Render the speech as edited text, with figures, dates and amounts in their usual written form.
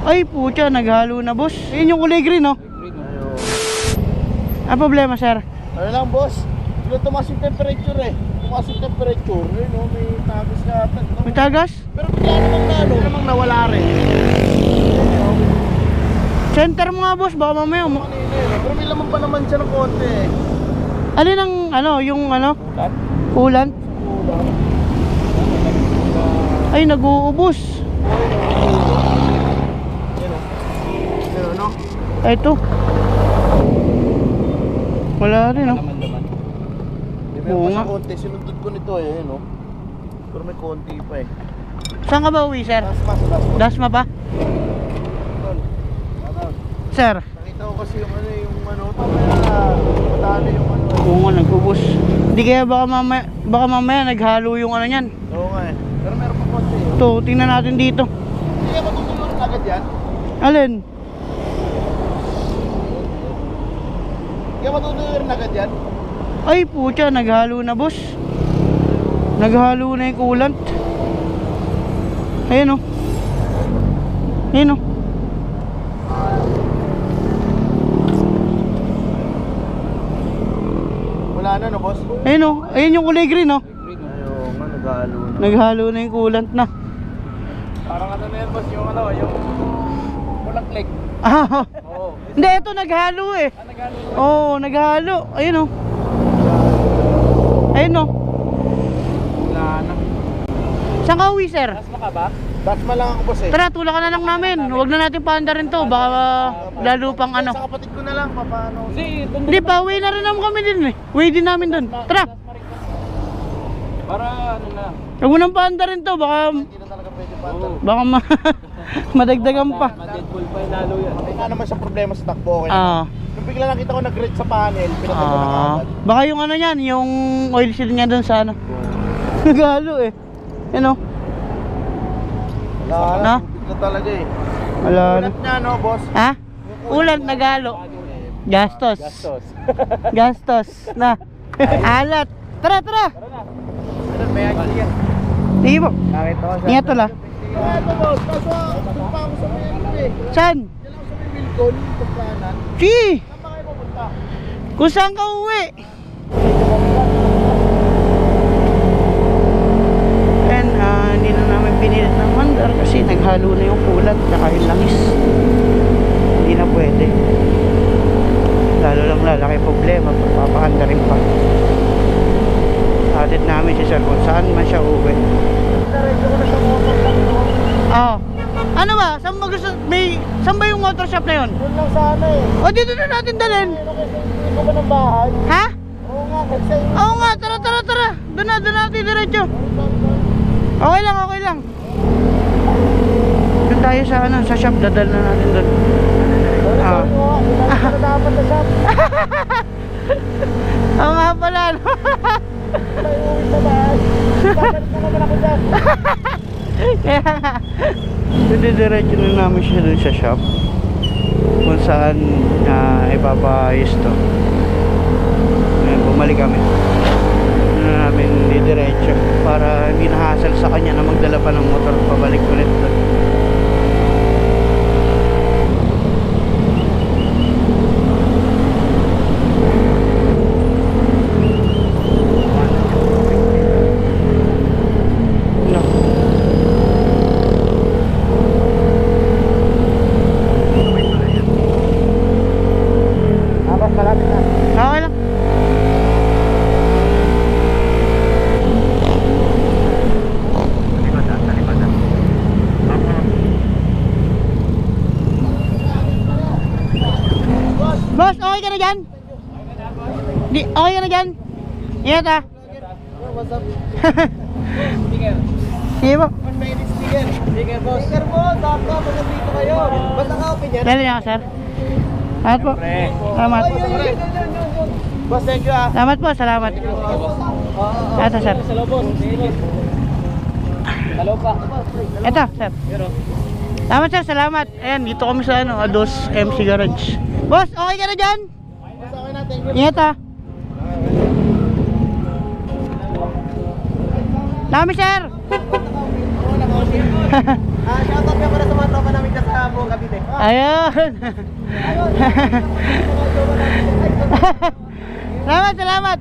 Ay, pucha, naghalo na, boss. Ayun yung kulay green, no? Ano problema, sir? Ano lang, boss? Hindi tumaas yung temperature eh. Tumaas yung temperature. Ayun, no? May tagas na ata. May tagas? Pero bigla namang na, ano? Namang nawala rin. Center mo nga, boss. Baka mamaya mo. Pero may laman pa naman siya ng konti eh. Alin ang, ano, yung, ano? Coolant? Ay, nag-uubos. Pero ano? Ay, ito. Wala rin, no? May Oo pa nga. sa konti. Sinundod ko nito eh, no? Pero may konti pa eh. Saan ka ba uwi, sir? Dasma. Dasma pa? Sir? Nakita ko kasi yung ano, madali yung ano. Oo nga, nag-ubos. Hindi kaya baka mamaya naghalo yung ano yan. Oo nga eh. Pero meron pa konti eh. Ito, tingnan natin dito. Hindi kaya matutulungan agad yan? Alin? Kaya matutulungan agad yan? Ay, pucha, naghalo na, boss. Naghalo na yung coolant. Ayun, oh. Ayun, oh. Wala na, no, boss? Ayun, oh. Ayun yung kulay green, oh. Ayun nga, naghalo na. Naghalo na yung coolant na. Parang ano na yan, boss, yung ano, yung walang click. Ah, Oo. hindi, ito naghalo eh. Naghalo. Oo, naghalo. Ayun, oh. Ayun, oh. Wala na. Saan ka uwi, sir? Dasma ka ba? Dasma lang ako, boss eh. Tara, tulak ka na lang namin. Huwag na natin paanda rin to. Baka lalo pang ano. Sa kapatid ko na lang, paano? Hindi pa, uwi na rin naman kami din eh. Uwi din namin dun. Tara. Para ano na. Huwag mo nang paanda rin to. Baka Hindi na talaga pwede pa. madagdagan pa. Ma-deadpool pa yung lalo yan. Wala naman siya problema sa takbo. Okay Ah. Nung bigla nakita ko nag-red sa panel, pinatay ko na agad. Baka yung ano yan, yung oil seal niya dun sa ano. Naghalo eh. Ano? Wala Na? tubig na talaga eh. Wala na. Ulat niya, no, boss? Ha? Ulan, naghalo. Gastos. Gastos. Na. Alat. Tara, tara. Ano, may agad. Sige po. Nakita ko Ingat to la. Ito, boss. Kaso, doon pa ako sa Milcon eh. Saan? Diyan ako sa Milcon, pagkanan. Si. Saan pa kayo pupunta? Kung saan ka uwi? And hindi na namin pinilit ng mandar kasi naghalo na yung kulat tsaka yung langis. Hindi na pwede. Lalo lang lalaki problema pag papakanda rin pa. Added namin si sir kung saan man siya uwi. Diretso ko na sa motor lang, no? Oo. Ano ba? Saan ba gusto? Saan ba yung motor shop na yun? Doon lang sana eh. O dito na natin dalhin. Ano kasi, hindi ko ba ng bahay? Ha? Oo nga, kasi... Oo nga, tara, tara, tara. Doon natin diretso. Okay lang, okay lang. Doon tayo sa ano, sa shop, dadal na natin doon. Ah. Ano dapat na shop? Oo nga pala, no? Tayo uwi sa bahay. Bakit na naman ako dyan? Kaya nga, didiretso na namin siya doon sa shop kung saan ipapaayos to. Ngayon, bumalik kami. Doon na namin didiretso para hindi na-hassle sa kanya na magdala pa ng motor pabalik ulit doon. Malapit na. Okay lang. Boss, okay ka na dyan? Okay ka na dyan? Ingat ah. What's up? Sige po. Sticker, boss. Sticker, boss. Dapat dito kayo. Basta ka open yan. Dali niya sir. Salamat po. Salamat. Boss, thank you ah. Salamat po, salamat. Ito sir. Hello, boss. Hello pa. Ito sir. Salamat sir, salamat. Ayan, dito kami sa ano, Ados MC Garage. Boss, okay ka na dyan? Boss, okay na. Thank you. Ingat ah. Salamat sir. Shoutout ka para sa mga tropa namin sa buong gabi. Ayun. Salamat, salamat.